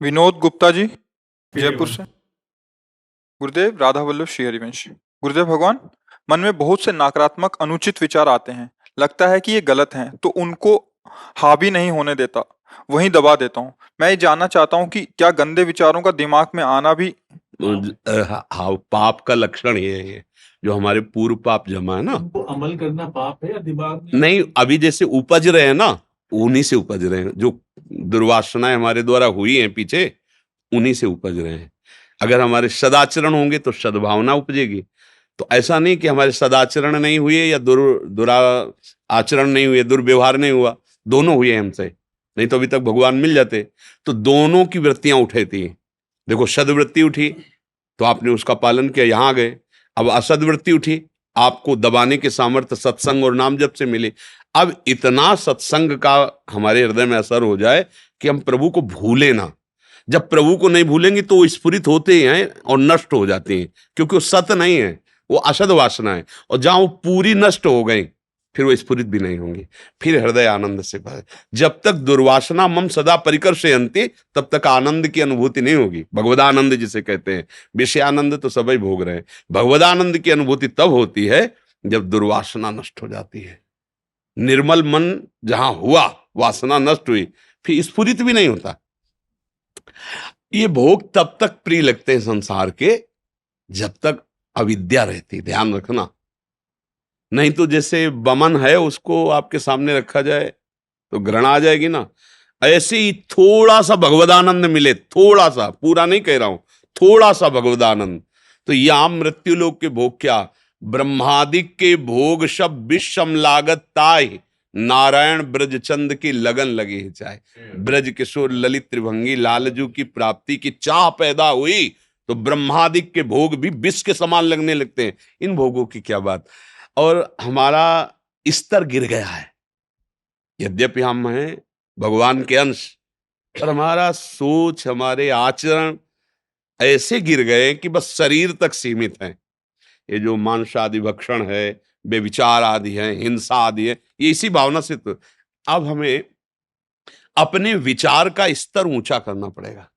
विनोद गुप्ता जी, श्री जयपुर हरिवंश। से। गुरुदेव, राधा वल्लभ श्री हरिवंश। गुरुदेव भगवान, मन में बहुत से नकारात्मक अनुचित विचार आते हैं। लगता है कि ये गलत हैं, तो उनको हावी नहीं होने देता, वहीं दबा देता हूँ। मैं ये जानना चाहता हूँ कि क्या गंदे विचारों का दिमाग में आना भी हाँ, पाप का लक्षण ये है, जो हमारे पूर्व पाप जमा है ना। उनको अमल करना पाप है या दिमाग में? नहीं, अभी जैसे उपज रहे हैं ना, उन्हीं से उपज रहे हैं। जो दुर्वासनाएं हमारे द्वारा हुई हैं पीछे, उन्हीं से उपज रहे हैं। अगर हमारे सदाचरण होंगे तो सद्भावना उपजेगी। तो ऐसा नहीं कि हमारे सदाचरण नहीं हुए या दुरा आचरण नहीं हुए, दुर्व्यवहार नहीं हुआ, दोनों हुए हमसे, नहीं तो अभी तक भगवान मिल जाते। तो दोनों की वृत्तियां उठी थी। देखो, सदवृत्ति उठी तो आपने उसका पालन किया, यहां आ गए। अब असदवृत्ति उठी, आपको दबाने के सामर्थ्य सत्संग और नाम जप से मिले। अब इतना सत्संग का हमारे हृदय में असर हो जाए कि हम प्रभु को भूले ना। जब प्रभु को नहीं भूलेंगे तो वो स्फुरित होते हैं और नष्ट हो जाते हैं, क्योंकि वो सत नहीं है, वो असद वासना है। और जहां वो पूरी नष्ट हो गई, फिर वो स्फुरित भी नहीं होंगी, फिर हृदय आनंद से भरे। जब तक दुर्वासना मम सदा परिकर्षयन्ति, तब तक आनंद की अनुभूति नहीं होगी। भगवदानंद जिसे कहते हैं, विषयानंद तो सभी भोग रहे हैं, भगवदानंद की अनुभूति तब होती है जब दुर्वासना नष्ट हो जाती है। निर्मल मन जहां हुआ, वासना नष्ट हुई, फिर स्फुरित भी नहीं होता। ये भोग तब तक प्रिय लगते हैं संसार के, जब तक अविद्या रहती। ध्यान रखना, नहीं तो जैसे बमन है, उसको आपके सामने रखा जाए तो घृणा आ जाएगी ना। ऐसे ही थोड़ा सा भगवदानंद मिले, थोड़ा सा, पूरा नहीं कह रहा हूं, थोड़ा सा भगवदानंद, तो यहां मृत्यु लोक के भोग क्या, ब्रह्मादिक के भोग सब विषम लागत ताय, नारायण ब्रजचंद की लगन लगी है चाहे। ब्रज किशोर ललित त्रिभंगी लालजू की प्राप्ति की चाह पैदा हुई तो ब्रह्मादिक के भोग भी विष के समान लगने लगते हैं। इन भोगों की क्या बात। और हमारा स्तर गिर गया है, यद्यपि हम हैं भगवान के अंश, पर हमारा सोच, हमारे आचरण ऐसे गिर गए कि बस शरीर तक सीमित हैं। ये जो मांस आदि भक्षण है, बेविचार आदि है, हिंसा आदि है, ये इसी भावना से। तो अब हमें अपने विचार का स्तर ऊंचा करना पड़ेगा,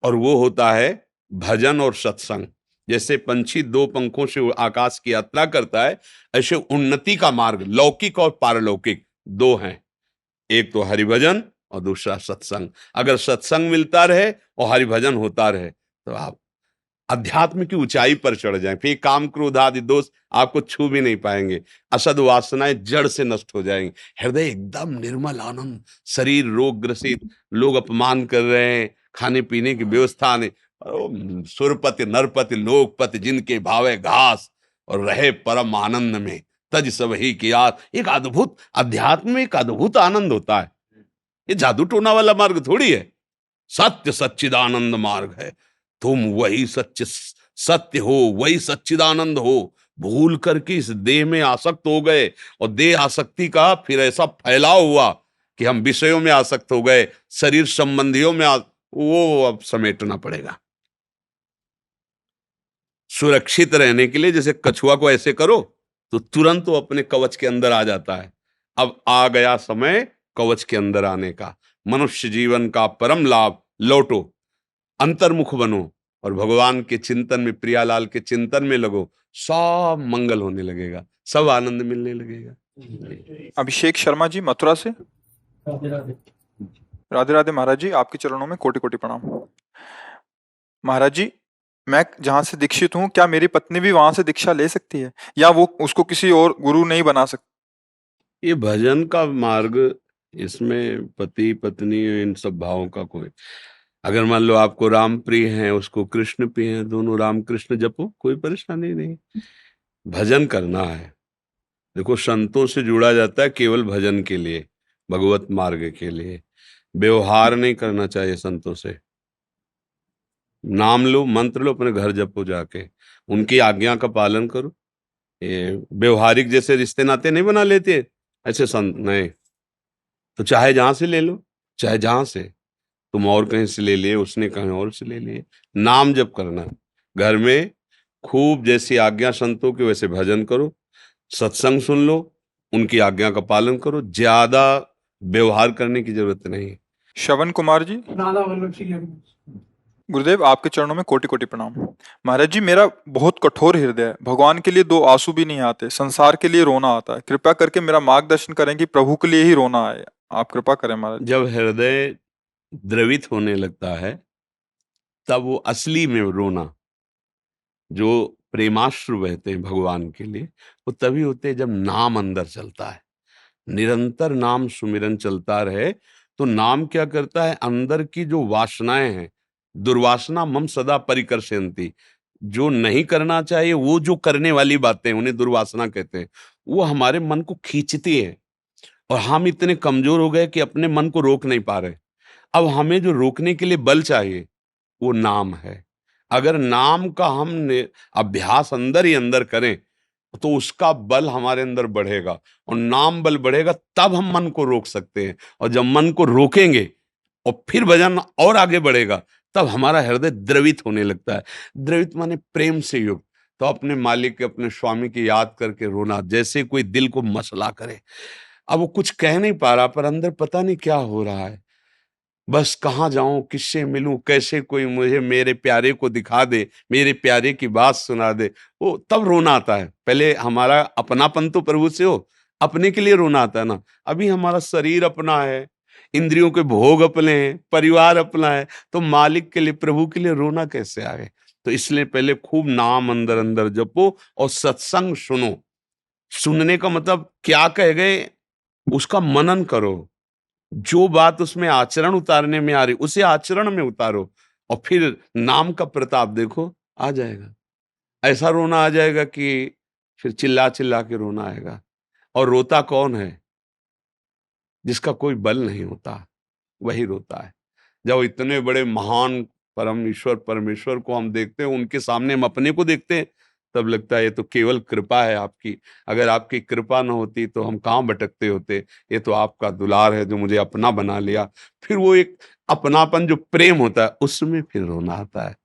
और वो होता है भजन और सत्संग। जैसे पंछी दो पंखों से आकाश की यात्रा करता है, ऐसे उन्नति का मार्ग लौकिक और पारलौकिक दो हैं, एक तो हरिभजन और दूसरा सत्संग। अगर सत्संग मिलता रहे और हरिभजन होता रहे तो आप अध्यात्म की ऊंचाई पर चढ़ जाएं। फिर काम क्रोध आदि दोष आपको छू भी नहीं पाएंगे, असद वासनाएं जड़ से नष्ट हो जाएंगी, हृदय एकदम निर्मल आनंद। शरीर रोग ग्रसित, लोग अपमान कर रहे हैं, खाने पीने की व्यवस्था नहीं, सुरपति नरपति लोकपति जिनके भावे घास, और रहे परम आनंद में तज सब ही की आस। एक अद्भुत अध्यात्म में एक अद्भुत आनंद होता है। ये जादू टोना वाला मार्ग थोड़ी है, सत्य सच्चिदानंद मार्ग है। तुम वही सत्य हो, वही सच्चिदानंद हो। भूल करके इस देह में आसक्त हो गए, और देह आसक्ति का फिर ऐसा फैलाव हुआ कि हम विषयों में आसक्त हो गए, शरीर संबंधियों में वो अब समेटना पड़ेगा। सुरक्षित रहने के लिए जैसे कछुआ को ऐसे करो तो तुरंत वो अपने कवच के अंदर आ जाता है। अब आ गया समय कवच के अंदर आने का। मनुष्य जीवन का परम लाभ, लौटो, अंतर्मुख बनो और भगवान के चिंतन में, प्रियालाल के चिंतन में लगो, सब मंगल होने लगेगा, सब आनंद मिलने लगेगा। अभिषेक शर्मा जी, मथुरा से। राधे राधे। राधे राधे महाराज जी, आपके चरणों में कोटि कोटि प्रणाम। महाराज जी, मैं जहां से दीक्षित हूँ, क्या मेरी पत्नी भी वहां से दीक्षा ले सकती है, या वो उसको किसी और गुरु नहीं बना सकती? ये भजन का मार्ग, इसमें पति पत्नी इन सब भावों का कोई, अगर मान लो आपको राम प्रिय है, उसको कृष्ण प्रिय है, दोनों राम कृष्ण जपो, कोई परेशानी नहीं। भजन करना है। देखो, संतों से जुड़ा जाता है केवल भजन के लिए, भगवत मार्ग के लिए। व्यवहार नहीं करना चाहिए संतों से। नाम लो, मंत्र लो, अपने घर जपो जाके, उनकी आज्ञा का पालन करो। ये व्यवहारिक जैसे रिश्ते नाते नहीं बना लेते ऐसे संत नहीं। तो चाहे जहां से ले लो, चाहे जहां से, तुम और कहीं से ले लिए, उसने कहीं और से ले लिए। नाम जप करना, घर में खूब जैसी आज्ञा संतों की वैसे भजन करो, सत्संग सुन लो, उनकी आज्ञा का पालन करो। ज्यादा व्यवहार करने की जरूरत नहीं। श्रवण कुमार जी, राधा वल्लभ श्री हरिवंश। गुरुदेव आपके चरणों में कोटि कोटि प्रणाम। महाराज जी, मेरा बहुत कठोर हृदय है, भगवान के लिए दो आंसू भी नहीं आते, संसार के लिए रोना आता है। कृपया करके मेरा मार्गदर्शन करें कि प्रभु के लिए ही रोना आए। आप कृपा करें महाराज जी। जब हृदय द्रवित होने लगता है तब वो असली में रोना, जो प्रेमाश्रु बहते हैं भगवान के लिए, वो तभी होते हैं जब नाम अंदर चलता है। निरंतर नाम सुमिरन चलता रहे तो नाम क्या करता है, अंदर की जो वासनाएं हैं, दुर्वासना मम सदा परिकर्षयन्ति, जो नहीं करना चाहिए वो जो करने वाली बातें उन्हें दुर्वासना कहते हैं, वो हमारे मन को खींचती है। और हम इतने कमजोर हो गए कि अपने मन को रोक नहीं पा रहे। अब हमें जो रोकने के लिए बल चाहिए वो नाम है। अगर नाम का हमने अभ्यास अंदर ही अंदर करें तो उसका बल हमारे अंदर बढ़ेगा, और नाम बल बढ़ेगा तब हम मन को रोक सकते हैं। और जब मन को रोकेंगे और फिर भजन और आगे बढ़ेगा तब हमारा हृदय द्रवित होने लगता है। द्रवित माने प्रेम से युक्त। तो अपने मालिक के, अपने स्वामी की याद करके रोना, जैसे कोई दिल को मसला करे। अब वो कुछ कह नहीं पा रहा पर अंदर पता नहीं क्या हो रहा है, बस कहाँ जाऊं, किससे मिलूं, कैसे कोई मुझे मेरे प्यारे को दिखा दे, मेरे प्यारे की बात सुना दे। वो तब रोना आता है। पहले हमारा अपनापन तो प्रभु से हो, अपने के लिए रोना आता है ना। अभी हमारा शरीर अपना है, इंद्रियों के भोग अपने हैं, परिवार अपना है, तो मालिक के लिए, प्रभु के लिए रोना कैसे आए। तो इसलिए पहले खूब नाम अंदर अंदर जपो और सत्संग सुनो। सुनने का मतलब क्या कह गए उसका मनन करो, जो बात उसमें आचरण उतारने में आ रही उसे आचरण में उतारो, और फिर नाम का प्रताप देखो, आ जाएगा। ऐसा रोना आ जाएगा कि फिर चिल्ला चिल्ला के रोना आएगा। और रोता कौन है? जिसका कोई बल नहीं होता वही रोता है। जब इतने बड़े महान परम ईश्वर परमेश्वर को हम देखते हैं, उनके सामने हम अपने को देखते हैं, तब लगता है ये तो केवल कृपा है आपकी। अगर आपकी कृपा न होती तो हम कहाँ भटकते होते। ये तो आपका दुलार है जो मुझे अपना बना लिया। फिर वो एक अपनापन जो प्रेम होता है उसमें फिर रोना आता है।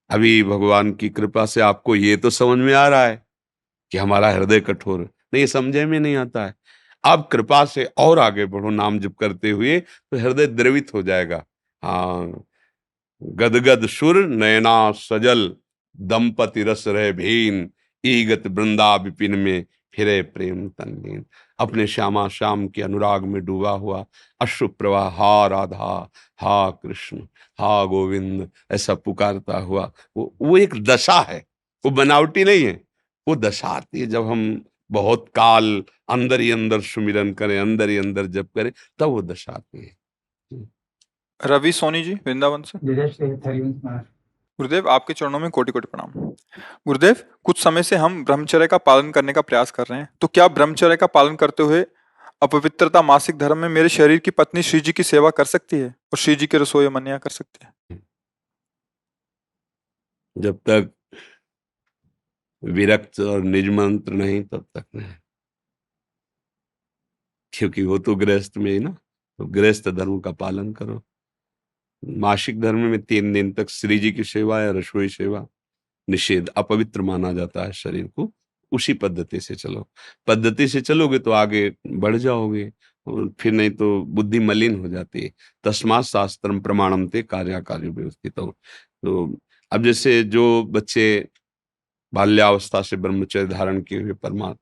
अभी भगवान की कृपा से आपको ये तो समझ में आ रहा है कि हमारा हृदय कठोर है। नहीं, समझे में नहीं आता है। आप कृपा से और आगे बढ़ो नाम जप करते हुए, तो हृदय द्रवित हो जाएगा। हाँ, गदगद सुर नयना सजल, दंपति रस रहे भीन, ईगत वृंदा विपिन में फिरे प्रेम तनलीन। अपने श्यामा श्याम के अनुराग में डूबा हुआ अश्रु प्रवाह, हा राधा, हा कृष्ण, हा गोविंद, ऐसा पुकारता हुआ वो एक दशा है, वो बनावटी नहीं है। वो दशा आती है जब हम बहुत काल अंदर ही अंदर सुमिरन करें, अंदर ही अंदर जप करें, तब वो दशा आती है। रवि सोनी जी, वृंदावन से। जय श्री हरिवंश महाराज। गुरुदेव आपके चरणों में कोटि कोटि प्रणाम। गुरुदेव, कुछ समय से हम ब्रह्मचर्य का पालन करने का प्रयास कर रहे हैं, तो क्या ब्रह्मचर्य का पालन करते हुए अपवित्रता मासिक धर्म में मेरे शरीर की पत्नी श्री जी की सेवा कर सकती है और श्री जी की रसोई मनिया कर सकती है? जब तक विरक्त और निज मंत्र नहीं तब तक नहीं, क्योंकि वो तो गृहस्थ में ही ना। तो गृहस्थ धर्म का पालन करो। मासिक धर्म में 3 दिन तक श्री जी की सेवा या रसोई सेवा निषेध, अपवित्र माना जाता है शरीर को। उसी पद्धति से चलो। पद्धति से चलोगे तो आगे बढ़ जाओगे, और फिर नहीं तो बुद्धि मलिन हो जाती है। तस्मात् शास्त्रम प्रमाणम ते कार्याकार्य व्यवस्थित हो। तो अब जैसे जो बच्चे बाल्यावस्था से ब्रह्मचर्य धारण किए हुए परमात्मा,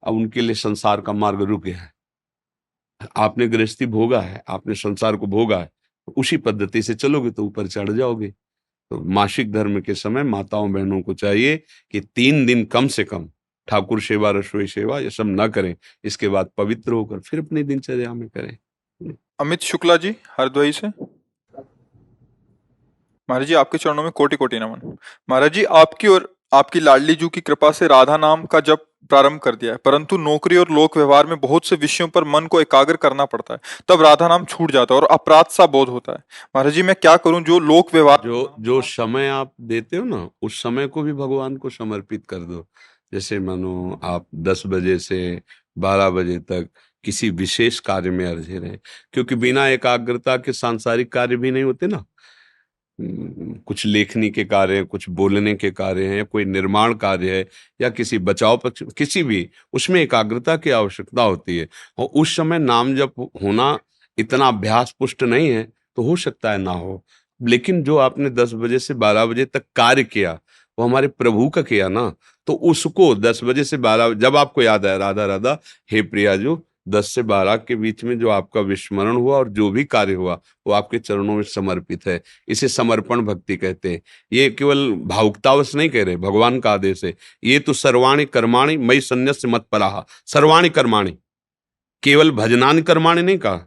अब उनके लिए संसार का मार्ग रुक गया है। आपने गृहस्थी भोगा है, आपने संसार को भोगा है, तो उसी पद्धति से चलोगे तो ऊपर चढ़ जाओगे। तो मासिक धर्म के समय माताओं बहनों को चाहिए कि 3 दिन कम से कम ठाकुर सेवा, रसोई सेवा ये सब ना करें। इसके बाद पवित्र होकर फिर अपनी दिनचर्या में करें। अमित शुक्ला जी, हरदोई से। महाराज जी आपके चरणों में कोटि कोटि नमन। महाराज जी, आपकी और आपकी लाडली जू की कृपा से राधा नाम का जप प्रारंभ कर दिया है, परंतु नौकरी और लोक व्यवहार में बहुत से विषयों पर मन को एकाग्र करना पड़ता है, तब राधा नाम छूट जाता है और अपराध सा बोध होता है। महाराज जी, मैं क्या करूं? जो लोक व्यवहार जो समय आप देते हो ना, उस समय को भी भगवान को समर्पित कर दो। जैसे मानो आप 10 बजे से 12 बजे तक किसी विशेष कार्य में अर्जे रहे, क्योंकि बिना एकाग्रता के सांसारिक कार्य भी नहीं होते ना। कुछ लेखनी के कार्य, कुछ बोलने के कार्य हैं, कोई निर्माण कार्य है, या किसी बचाव पक्ष, किसी भी उसमें एकाग्रता की आवश्यकता होती है। और उस समय नाम जप होना इतना अभ्यास पुष्ट नहीं है तो हो सकता है ना हो। लेकिन जो आपने 10 बजे से 12 बजे तक कार्य किया वो हमारे प्रभु का किया ना, तो उसको 10 बजे से 12 जब आपको याद आया राधा राधा, हे प्रिया जो 10 से 12 के बीच में जो आपका विस्मरण हुआ और जो भी कार्य हुआ वो आपके चरणों में समर्पित है। इसे समर्पण भक्ति कहते हैं। ये केवल भावुकतावश नहीं कह रहे, भगवान का आदेश है। ये तो सर्वाणि कर्माणि मयि सन्न्यस्य मत्पराः। सर्वाणि कर्माणि, केवल भजनानि कर्माणि नहीं कहा,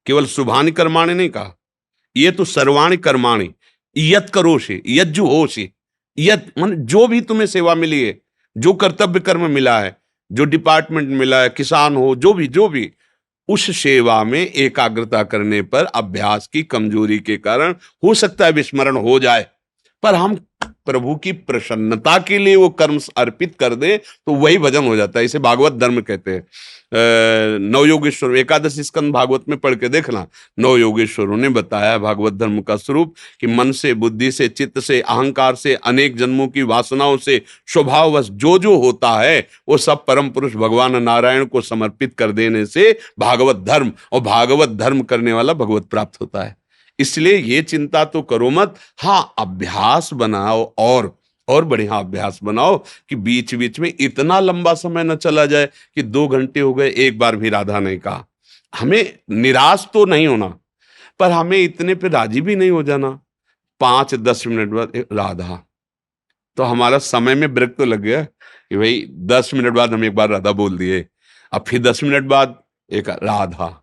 केवल शुभानि कर्माणि नहीं कहा, ये तो सर्वाणि कर्माणि यत करोषि यज्जु होषि, यत मन जो भी तुम्हें सेवा मिली है, जो कर्तव्य कर्म मिला है, जो डिपार्टमेंट मिला है, किसान हो, जो भी उस सेवा में एकाग्रता करने पर अभ्यास की कमजोरी के कारण हो सकता है विस्मरण हो जाए, पर हम प्रभु की प्रसन्नता के लिए वो कर्म अर्पित कर दे तो वही भजन हो जाता है। इसे भागवत धर्म कहते हैं। नवयोगेश्वर एकादश स्कंद भागवत में पढ़ के देखना, नवयोगेश्वरों ने बताया भागवत धर्म का स्वरूप कि मन से, बुद्धि से, चित्त से, अहंकार से, अनेक जन्मों की वासनाओं से स्वभाववश जो जो होता है वो सब परम पुरुष भगवान नारायण को समर्पित कर देने से भागवत धर्म, और भागवत धर्म करने वाला भगवत प्राप्त होता है। इसलिए ये चिंता तो करो मत। हाँ, अभ्यास बनाओ और बढ़िया अभ्यास बनाओ कि बीच बीच में इतना लंबा समय न चला जाए कि 2 घंटे हो गए एक बार भी राधा नहीं कहा। हमें निराश तो नहीं होना, पर हमें इतने पे राजी भी नहीं हो जाना 5-10 मिनट बाद राधा, तो हमारा समय में ब्रेक तो लग गया कि भाई 10 मिनट बाद हम एक बार राधा बोल दिए, अब फिर 10 मिनट बाद एक राधा।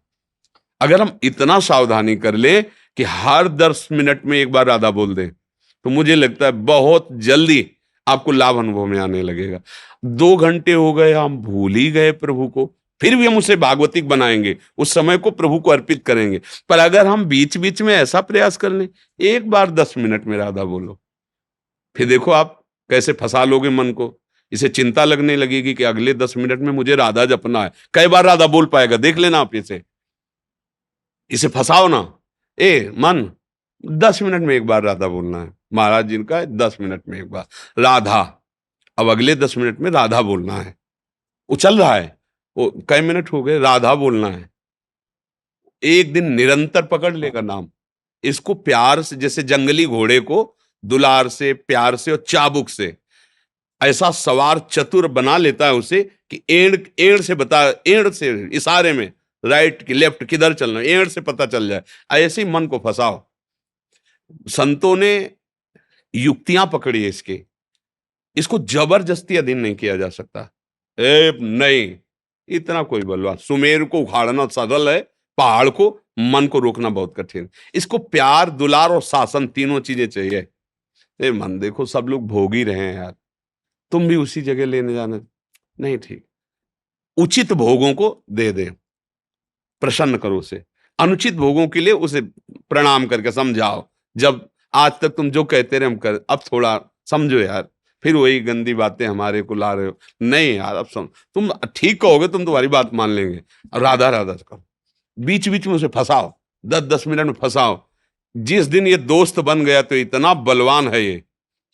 अगर हम इतना सावधानी कर ले कि हर 10 मिनट में एक बार राधा बोल दें तो मुझे लगता है बहुत जल्दी आपको लाभ अनुभव में आने लगेगा। 2 घंटे हो गए हम भूल ही गए प्रभु को, फिर भी हम उसे भागवतिक बनाएंगे, उस समय को प्रभु को अर्पित करेंगे। पर अगर हम बीच बीच में ऐसा प्रयास कर लें एक बार 10 मिनट में राधा बोलो, फिर देखो आप कैसे फंसा लोगे मन को। इसे चिंता लगने लगेगी कि अगले 10 मिनट में मुझे राधा जपना है, कई बार राधा बोल पाएगा देख लेना आप। इसे फंसाओ ना, ए मन 10 मिनट में एक बार राधा बोलना है, महाराज जी का 10 मिनट में एक बार राधा, अब अगले 10 मिनट में राधा बोलना है। वो चल रहा है, वो कई मिनट हो गए, राधा बोलना है। एक दिन निरंतर पकड़ लेगा नाम। इसको प्यार से, जैसे जंगली घोड़े को दुलार से, प्यार से और चाबुक से ऐसा सवार चतुर बना लेता है उसे कि एड़ एड़ से बता, एड़ से इशारे में राइट की लेफ्ट किधर चलना, एड़ से पता चल जाए। ऐसे ही मन को फंसाओ। संतों ने युक्तियां पकड़ी है इसके, इसको जबरदस्ती अधीन नहीं किया जा सकता। नहीं, इतना कोई बलवान, सुमेर को उखाड़ना सरल है, पहाड़ को, मन को रोकना बहुत कठिन। इसको प्यार, दुलार और शासन तीनों चीजें चाहिए। मन देखो सब लोग भोग ही रहे हैं यार, तुम भी उसी जगह लेने जाना नहीं ठीक। उचित भोगों को दे दे, प्रसन्न करो उसे। अनुचित भोगों के लिए उसे प्रणाम करके समझाओ। जब आज तक तुम जो कहते रहे हम कर, अब थोड़ा समझो यार, फिर वही गंदी बातें हमारे को ला रहे हो। नहीं यार, अब समझ, तुम ठीक कहोगे, तुम तुम्हारी बात मान लेंगे। अब राधा राधा करो, बीच बीच में उसे फंसाओ, 10-10 मिनट में फंसाओ। जिस दिन ये दोस्त बन गया तो इतना बलवान है ये,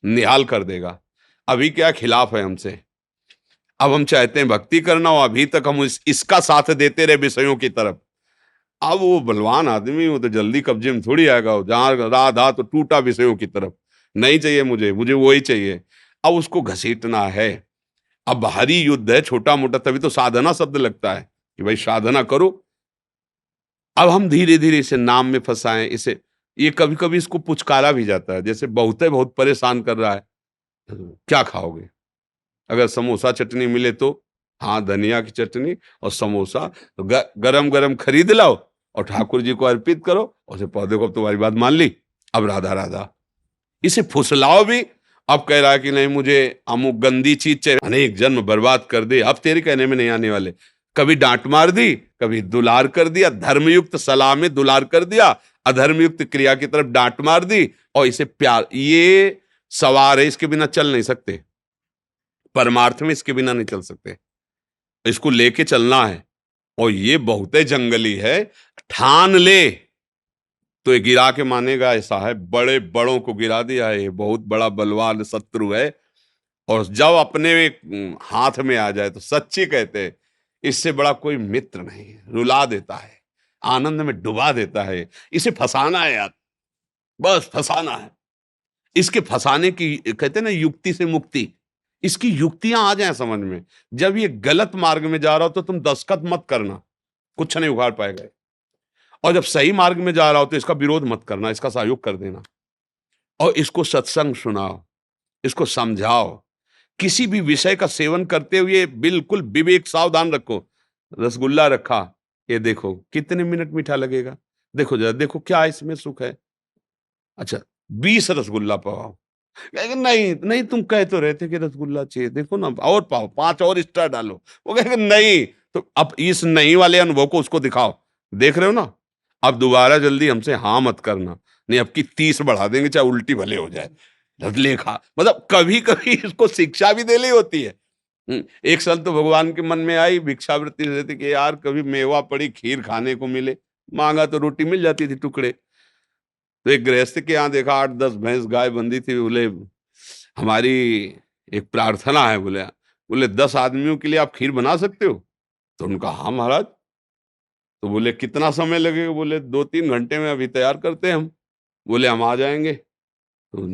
निहाल कर देगा। अभी क्या खिलाफ है हमसे, अब हम चाहते हैं भक्ति करना, और अभी तक हम इसका साथ देते रहे विषयों की तरफ। अब वो बलवान आदमी, वो तो जल्दी कब्जे में थोड़ी आएगा। जहां राधा तो टूटा विषयों की तरफ, नहीं चाहिए मुझे वही चाहिए। अब उसको घसीटना है। अब बाहरी युद्ध है छोटा मोटा, तभी तो साधना शब्द लगता है कि भाई साधना करो। अब हम धीरे धीरे इसे नाम में फंसाएं इसे। ये कभी कभी इसको पुचकारा भी जाता है, जैसे बहुत परेशान कर रहा है, क्या खाओगे? अगर समोसा चटनी मिले तो हाँ, धनिया की चटनी और समोसा गरम गरम खरीद लाओ और ठाकुर जी को अर्पित करो, और उसे पौधे को तुम्हारी बात मान ली। अब राधा राधा, इसे फुसलाओ भी। अब कह रहा है कि नहीं मुझे अमुक गंदी चीज चाहिए, अनेक जन्म बर्बाद कर दे, अब तेरे कहने में नहीं आने वाले। कभी डांट मार दी, कभी दुलार कर दिया, धर्मयुक्त सलाह में दुलार कर दिया, अधर्मयुक्त क्रिया की तरफ डांट मार दी। और इसे प्यार, ये सवार है, इसके बिना चल नहीं सकते, परमार्थ में इसके बिना नहीं चल सकते, इसको लेके चलना है। और ये बहुत जंगली है, ठान ले तो ये गिरा के मानेगा। ऐसा है, बड़े बड़ों को गिरा दिया है, ये बहुत बड़ा बलवान शत्रु है। और जब अपने हाथ में आ जाए तो सच्ची कहते हैं, इससे बड़ा कोई मित्र नहीं, रुला देता है। आनंद में डुबा देता है। इसे फंसाना है यार, बस फंसाना है। इसके फंसाने की कहते हैं ना युक्ति से मुक्ति, इसकी युक्तियां आ जाए समझ में। जब ये गलत मार्ग में जा रहा हो तो तुम दस्तखत मत करना, कुछ नहीं उखाड़ पाएगा। और जब सही मार्ग में जा रहा हो तो इसका विरोध मत करना, इसका सहयोग कर देना। और इसको सत्संग सुनाओ, इसको समझाओ। किसी भी विषय का सेवन करते हुए बिल्कुल विवेक सावधान रखो। रसगुल्ला रखा, ये देखो कितने मिनट मीठा लगेगा, देखो जरा, देखो क्या इसमें सुख है। अच्छा 20 रसगुल्ला पाओ, कहेगा नहीं नहीं, तुम कह तो रहे थे कि रसगुल्ला चाहिए, देखो ना और पाओ, 5 और स्टार डालो। वो कहेगा नहीं, तो अब इस नहीं वाले अनुभव को उसको दिखाओ। देख रहे हो ना, अब दोबारा जल्दी हमसे हाँ मत करना, नहीं अब की 30 बढ़ा देंगे, चाहे उल्टी भले हो जाए। लेखा मतलब कभी कभी इसको शिक्षा भी देनी होती है। एक साल तो भगवान के मन में आई भिक्षावृत्ति देती कि यार कभी मेवा पड़ी खीर खाने को मिले, मांगा तो रोटी मिल जाती थी टुकड़े। तो एक गृहस्थ के यहाँ देखा 8-10 भैंस गाय बंधी थी। बोले हमारी एक प्रार्थना है, बोले बोले 10 आदमियों के लिए आप खीर बना सकते हो? तो उनका हाँ महाराज। तो बोले कितना समय लगेगा? बोले 2-3 घंटे में अभी तैयार करते हैं हम। बोले हम आ जाएंगे। तो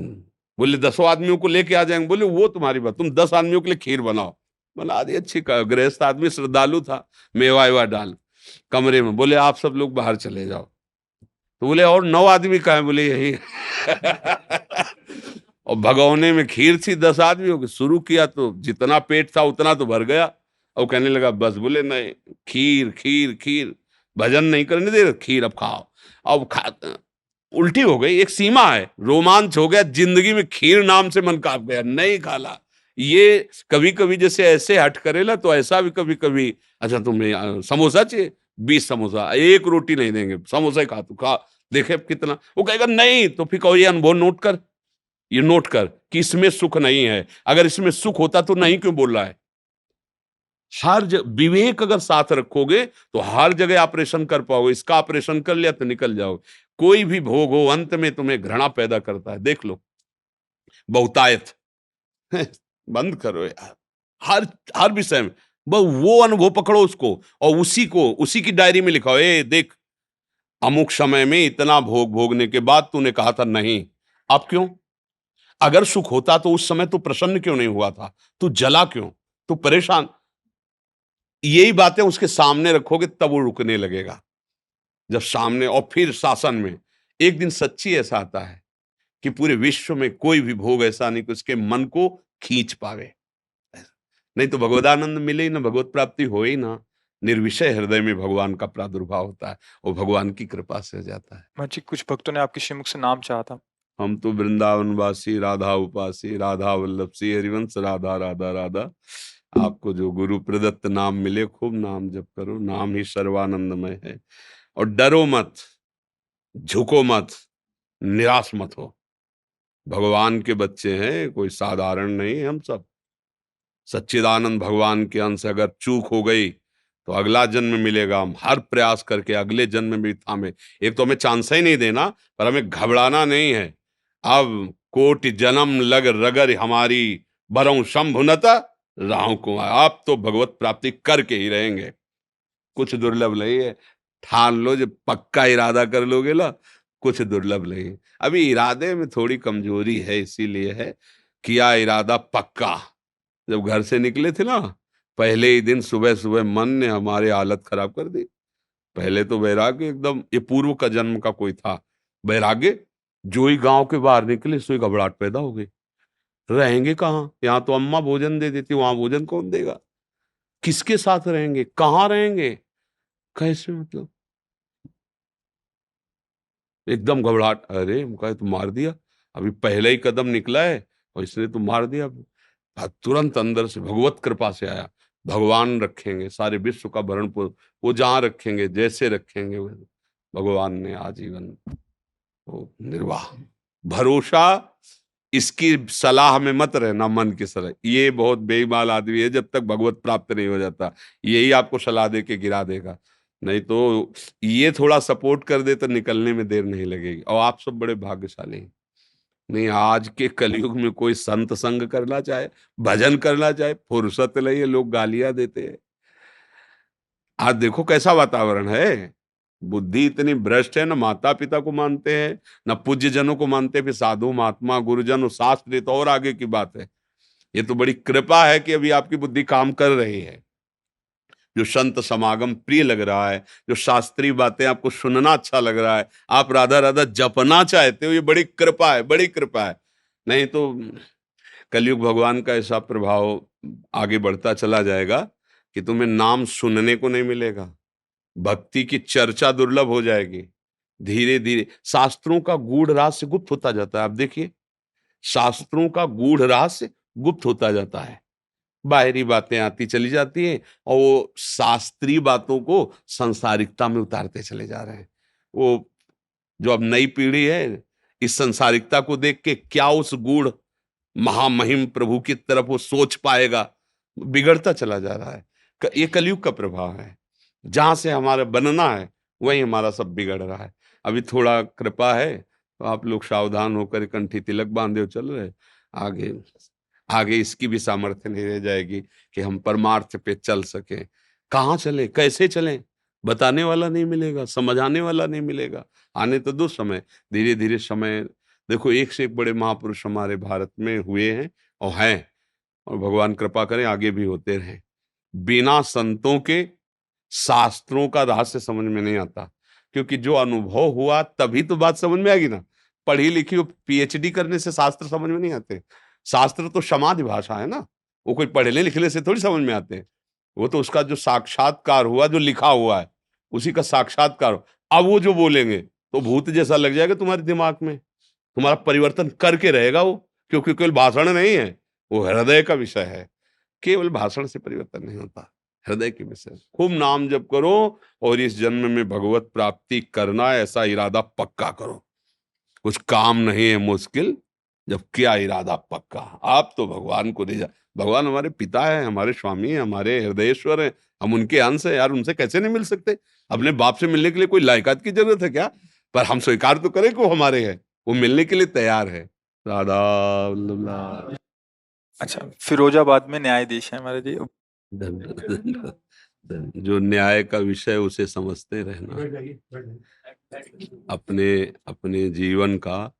बोले 10 आदमियों को लेके आ जाएंगे। बोले वो तुम्हारी बात, तुम 10 आदमियों के लिए खीर बनाओ। बना दी, अच्छी गृहस्थ आदमी श्रद्धालु था, मेवा वेवा डाल कमरे में। बोले आप सब लोग बाहर चले जाओ। तो बोले और 9 आदमी कहाँ हैं? बोले यही। और भगोने में खीर थी 10 आदमियों की। शुरू किया तो जितना पेट था उतना तो भर गया। और कहने लगा बस। बोले नहीं, खीर खीर खीर, भजन नहीं करने दे रहे, खीर अब खाओ। अब खा, उल्टी हो गई, एक सीमा है, रोमांच हो गया जिंदगी में, खीर नाम से मन कांप गया, नहीं खाला। ये कभी कभी जैसे ऐसे हट करेला तो ऐसा भी कभी कभी, अच्छा तुम्हें समोसा चाहिए, 20 समोसा, एक रोटी नहीं देंगे, समोसा ही खा, तू खा, देखे कितना। वो कहेगा नहीं, तो फिर कहो ये अनुभव नोट कर, ये नोट कर कि इसमें सुख नहीं है। अगर इसमें सुख होता तो नहीं क्यों बोल रहा है? विवेक अगर साथ रखोगे तो हर जगह ऑपरेशन कर पाओगे। इसका ऑपरेशन कर लिया तो निकल जाओगे। कोई भी भोग हो अंत में तुम्हें घृणा पैदा करता है, देख लो। बहुतायत बंद करो यार, हर हर विषय में वो अनुभव पकड़ो उसको, और उसी को उसी की डायरी में लिखाओ, ए देख अमुक समय में इतना भोग भोगने के बाद तूने कहा था नहीं, अब क्यों? अगर सुख होता तो उस समय तू प्रसन्न क्यों नहीं हुआ था? तू जला क्यों? तू परेशान? यही बातें उसके सामने रखोगे तब वो रुकने लगेगा। जब सामने, और फिर शासन में एक दिन सच्ची ऐसा आता है कि पूरे विश्व में कोई भी भोग ऐसा नहीं कि उसके मन को खींच पावे। नहीं तो भगवदानंद मिले ही ना, भगवत प्राप्ति हो ही ना। निर्विषय हृदय में भगवान का प्रादुर्भाव होता है, वो भगवान की कृपा से हो जाता है। महर्षि जी, कुछ भक्तों ने आपके श्रीमुख से नाम चाहा था। हम तो वृंदावनवासी, राधा उपासी, राधा वल्लभ सी हरिवंश, राधा राधा राधा। आपको जो गुरु प्रदत्त नाम मिले, खूब नाम जप करो, नाम ही सर्वानंदमय है। और डरो मत, झुको मत, निराश मत हो। भगवान के बच्चे हैं, कोई साधारण नहीं हम सब। सच्चिदानंद भगवान के अंश, अगर चूक हो गई तो अगला जन्म मिलेगा। हम हर प्रयास करके अगले जन्म में भी थामे। एक तो हमें चांस ही नहीं देना, पर हमें घबराना नहीं है। अब कोटि जन्म लग रगर हमारी, बरऊं शंभुनता राहु कुमार। आप तो भगवत प्राप्ति करके ही रहेंगे, कुछ दुर्लभ नहीं है। ठान लो, जब पक्का इरादा कर लोगे ना, कुछ दुर्लभ नहीं। अभी इरादे में थोड़ी कमजोरी है, इसीलिए है। किया इरादा पक्का। जब घर से निकले थे ना, पहले ही दिन सुबह सुबह मन ने हमारे हालत खराब कर दी। पहले तो वैराग्य एकदम, ये पूर्व का जन्म का कोई था वैराग्य, जो ही गांव के बाहर निकले सो ही घबराहट पैदा हो गई। रहेंगे कहाँ? यहाँ तो अम्मा भोजन दे देती, वहां भोजन कौन देगा? किसके साथ रहेंगे? कहाँ रहेंगे? कैसे मतलब? एकदम घबराहट। अरे मुझे तो मार दिया, अभी पहले ही कदम निकला है और इसने तो मार दिया। तुरंत अंदर से भगवत कृपा से आया, भगवान रखेंगे सारे विश्व का भरण पोषण, वो जहां रखेंगे जैसे रखेंगे भगवान ने आजीवन वो निर्वाह। भरोसा, इसकी सलाह में मत रहना, मन की सलाह। ये बहुत बेईमान आदमी है, जब तक भगवत प्राप्त नहीं हो जाता यही आपको सलाह दे के गिरा देगा। नहीं तो ये थोड़ा सपोर्ट कर दे तो निकलने में देर नहीं लगेगी। और आप सब बड़े भाग्यशाली हैं। नहीं, आज के कलयुग में कोई संत संग करना चाहे, भजन करना चाहे, फुर्सत नहीं है, लोग गालियां देते हैं। आज देखो कैसा वातावरण है। बुद्धि इतनी भ्रष्ट है, ना माता पिता को मानते हैं, ना पूज्य जनों को मानते, फिर साधु महात्मा गुरुजन और शास्त्र, ये तो और आगे की बात है। ये तो बड़ी कृपा है कि अभी आपकी बुद्धि काम कर रही है, जो संत समागम प्रिय लग रहा है, जो शास्त्रीय बातें आपको सुनना अच्छा लग रहा है, आप राधा राधा जपना चाहते हो, ये बड़ी कृपा है, बड़ी कृपा है। नहीं तो कलयुग भगवान का ऐसा प्रभाव आगे बढ़ता चला जाएगा कि तुम्हें नाम सुनने को नहीं मिलेगा, भक्ति की चर्चा दुर्लभ हो जाएगी। धीरे धीरे शास्त्रों का गूढ़ रहस्य गुप्त होता जाता है। आप देखिए, शास्त्रों का गूढ़ रहस्य गुप्त होता जाता है, बाहरी बातें आती चली जाती हैं और वो शास्त्रीय बातों को संसारिकता में उतारते चले जा रहे हैं। वो जो अब नई पीढ़ी है, इस संसारिकता को देख के क्या उस गूढ़ महामहिम प्रभु की तरफ वो सोच पाएगा, बिगड़ता चला जा रहा है। ये कलयुग का प्रभाव है, जहां से हमारा बनना है वहीं हमारा सब बिगड़ रहा है। अभी थोड़ा कृपा है तो आप लोग सावधान होकर कंठी तिलक बांधे हो चल रहे, आगे आगे इसकी भी सामर्थ्य नहीं रह जाएगी कि हम परमार्थ पे चल सके। कहाँ चले, कैसे चलें, बताने वाला नहीं मिलेगा, समझाने वाला नहीं मिलेगा। आने तो दो समय, धीरे धीरे समय। देखो, एक से एक बड़े महापुरुष हमारे भारत में हुए हैं और हैं, और भगवान कृपा करें आगे भी होते रहें। बिना संतों के शास्त्रों का रहस्य समझ में नहीं आता, क्योंकि जो अनुभव हुआ तभी तो बात समझ में आएगी ना। पढ़ी लिखी हो, पीएचडी करने से शास्त्र समझ में नहीं आते। शास्त्र तो समाधि भाषा है ना, वो कोई पढ़ने लिखने से थोड़ी समझ में आते हैं। वो तो उसका जो साक्षात्कार हुआ, जो लिखा हुआ है, उसी का साक्षात्कार हो। अब वो जो बोलेंगे तो भूत जैसा लग जाएगा तुम्हारे दिमाग में, तुम्हारा परिवर्तन करके रहेगा वो, क्योंकि केवल भाषण नहीं है, वो हृदय का विषय है। केवल भाषण से परिवर्तन नहीं होता, हृदय के विषय। खूब नाम जप करो और इस जन्म में भगवत प्राप्ति करना, ऐसा इरादा पक्का करो। कुछ काम नहीं है मुश्किल, जब क्या इरादा पक्का। आप तो भगवान को दे जा, भगवान हमारे पिता है, हमारे स्वामी है, हमारे हृदयेश्वर है, हम उनके अंश है यार, उनसे कैसे नहीं मिल सकते। अपने बाप से मिलने के लिए कोई लायकात की जरूरत है क्या? पर हम स्वीकार तो करें कि वो हमारे हैं, वो मिलने के लिए तैयार है। राधा वल्लभ। अच्छा, फिरोजाबाद में न्यायाधीश है हमारे जी। धन्यवाद, धन्यवाद, धन्यवाद। जो न्याय का विषय उसे समझते रहना, बढ़ जाइए, बढ़ जाइए। अपने अपने जीवन का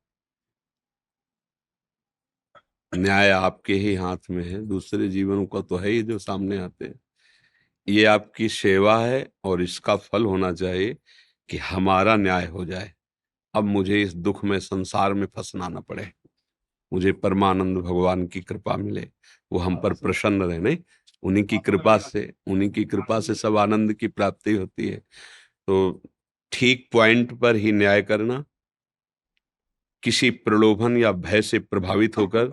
न्याय आपके ही हाथ में है, दूसरे जीवनों का तो है ही जो सामने आते हैं। ये आपकी सेवा है और इसका फल होना चाहिए कि हमारा न्याय हो जाए। अब मुझे इस दुख में, संसार में फंसना न पड़े, मुझे परमानंद भगवान की कृपा मिले, वो हम पर प्रसन्न रहे। नहीं, उन्हीं की कृपा से, उन्हीं की कृपा से सब आनंद की प्राप्ति होती है। तो ठीक पॉइंट पर ही न्याय करना, किसी प्रलोभन या भय से प्रभावित होकर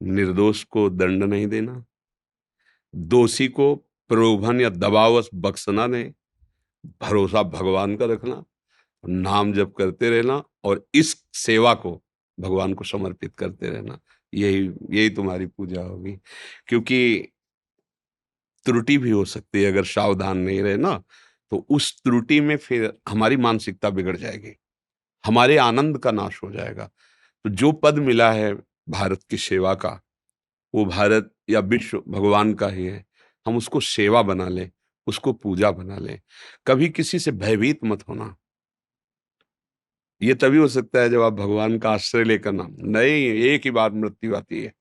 निर्दोष को दंड नहीं देना, दोषी को प्रलोभन या दबावश बख्शना नहीं, भरोसा भगवान का रखना, नाम जप करते रहना और इस सेवा को भगवान को समर्पित करते रहना। यही यही तुम्हारी पूजा होगी। क्योंकि त्रुटि भी हो सकती है, अगर सावधान नहीं रहे ना, तो उस त्रुटि में फिर हमारी मानसिकता बिगड़ जाएगी, हमारे आनंद का नाश हो जाएगा। तो जो पद मिला है भारत की सेवा का, वो भारत या विश्व भगवान का ही है। हम उसको सेवा बना लें, उसको पूजा बना लें। कभी किसी से भयभीत मत होना। ये तभी हो सकता है जब आप भगवान का आश्रय लेकर ना, नहीं, एक ही बार मृत्यु आती है।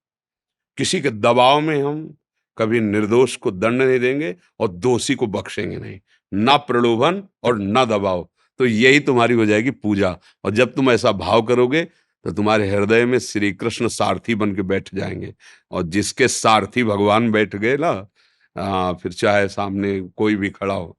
किसी के दबाव में हम कभी निर्दोष को दंड नहीं देंगे और दोषी को बख्शेंगे नहीं, ना प्रलोभन और ना दबाव। तो यही तुम्हारी हो जाएगी पूजा। और जब तुम ऐसा भाव करोगे तो तुम्हारे हृदय में श्री कृष्ण सारथी बन के बैठ जाएंगे, और जिसके सारथी भगवान बैठ गए ना, फिर चाहे सामने कोई भी खड़ा हो।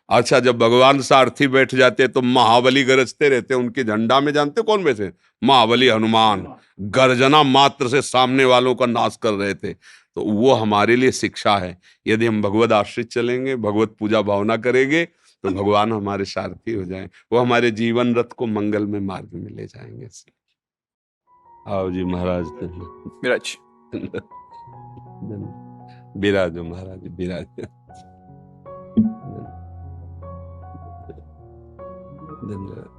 अच्छा, जब भगवान सारथी बैठ जाते हैं तो महाबली गरजते रहते हैं उनके झंडा में, जानते हो कौन बैठे? महाबली हनुमान। गर्जना मात्र से सामने वालों का नाश कर रहे थे। तो वो हमारे लिए शिक्षा है। यदि हम भगवत आश्रित चलेंगे, भगवत पूजा भावना करेंगे, तो भगवान हमारे सारथी हो जाएं, वो हमारे जीवन रथ को मंगल में मार्ग में ले जाएंगे। आओ जी महाराज, विराज। विराजो महाराज, विराज। धन्यवाद।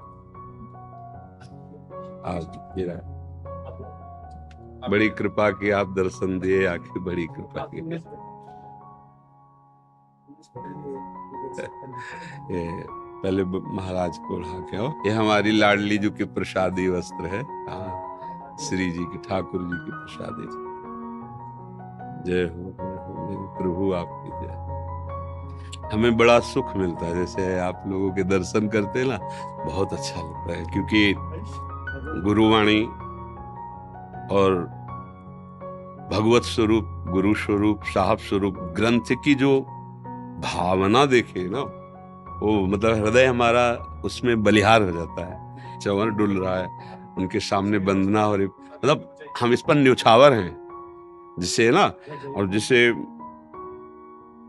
आज विराज, बड़ी कृपा की, आप दर्शन दिए, आखिर बड़ी कृपा की। ये पहले महाराज को ओढ़ा के आओ। ये हमारी लाडली जो कि प्रसादी वस्त्र है, हाँ, श्री जी की, ठाकुर जी की प्रसादी। जय हो मेरे प्रभु, आपकी जय। हमें बड़ा सुख मिलता है, जैसे आप लोगों के दर्शन करते ना, बहुत अच्छा लगता है, क्योंकि गुरुवाणी और भगवत स्वरूप, गुरु स्वरूप, साहब स्वरूप ग्रंथ की जो भावना देखे ना, वो मतलब हृदय हमारा उसमें बलिहार हो जाता है। चंवर डुल रहा है, उनके सामने वंदना हो रही, मतलब हम इस पर न्यौछावर हैं, जिसे ना, और जिसे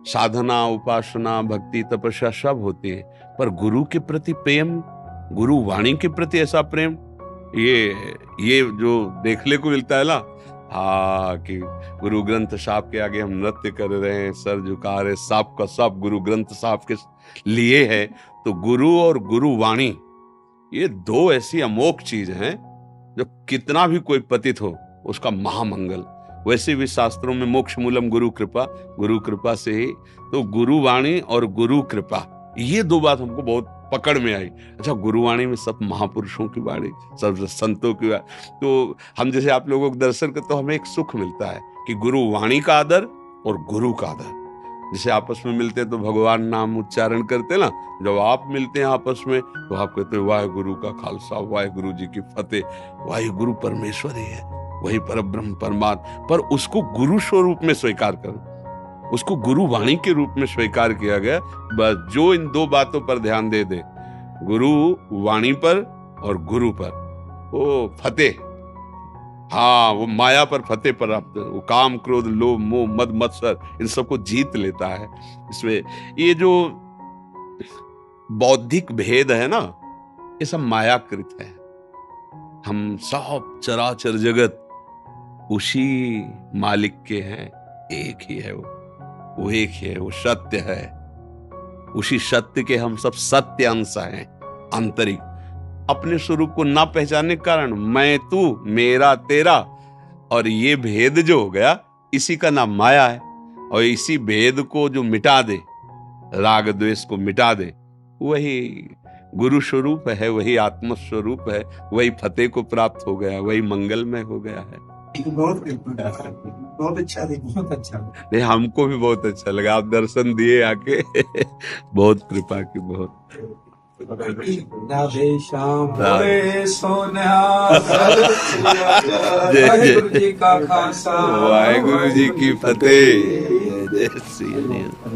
साधना, उपासना, भक्ति, तपस्या सब होती है, पर गुरु के प्रति प्रेम, गुरु वाणी के प्रति ऐसा प्रेम, ये जो देखने को मिलता है ना, हाँ, कि गुरु ग्रंथ साहब के आगे हम नृत्य कर रहे हैं, सर झुका रहे, सब का सब गुरु ग्रंथ साहब के लिए है। तो गुरु और गुरु वाणी, ये दो ऐसी अमोघ चीज हैं जो कितना भी कोई पतित हो उसका महामंगल। वैसे भी शास्त्रों में मोक्ष मूलम गुरु कृपा से ही, तो गुरु वाणी और गुरु कृपा, ये दो बात हमको बहुत पकड़ में आई। अच्छा, गुरुवाणी में सब महापुरुषों की वाणी, सब संतों की वाणी, तो हम जैसे आप लोगों को दर्शन करते, तो हमें एक सुख मिलता है कि गुरु वाणी का आदर और गुरु का आदर। जैसे आपस में मिलते हैं तो भगवान नाम उच्चारण करते ना, जब आप मिलते हैं आपस में तो आप कहते हैं वाहे गुरु का खालसा, वाहे गुरु जी की फतेह, वाहे गुरु परमेश्वर ही है, वही परब्रह्म परमात्मा, पर उसको गुरु स्वरूप में स्वीकार करो, उसको गुरु वाणी के रूप में स्वीकार किया गया। बस जो इन दो बातों पर ध्यान दे दे, गुरु वाणी पर और गुरु पर, वो फतेह, हाँ, वो माया पर फतेह प्राप्त, वो काम क्रोध लोभ मोह मद मत्सर इन सबको जीत लेता है। इसमें ये जो बौद्धिक भेद है ना, ये सब मायाकृत है। हम सब चराचर जगत उसी मालिक के हैं, एक ही है वो एक ही है, वो सत्य है। उसी सत्य के हम सब सत्य अंश हैं, आंतरिक। अपने स्वरूप को ना पहचानने के कारण मैं तू, मेरा तेरा, और ये भेद जो हो गया, इसी का नाम माया है। और इसी भेद को जो मिटा दे, राग द्वेष को मिटा दे, वही गुरु स्वरूप है, वही आत्म स्वरूप है, वही फतेह को प्राप्त हो गया, वही मंगलमय हो गया है। बहुत अच्छा, बहुत अच्छा। नहीं, हमको भी बहुत अच्छा लगा, आप दर्शन दिए आके बहुत कृपा की, बहुत राधे श्याम राधे सोनिया। जय वाहेगुरु जी का खालसा, वाहेगुरु जी की फतेह। जय श्री राम।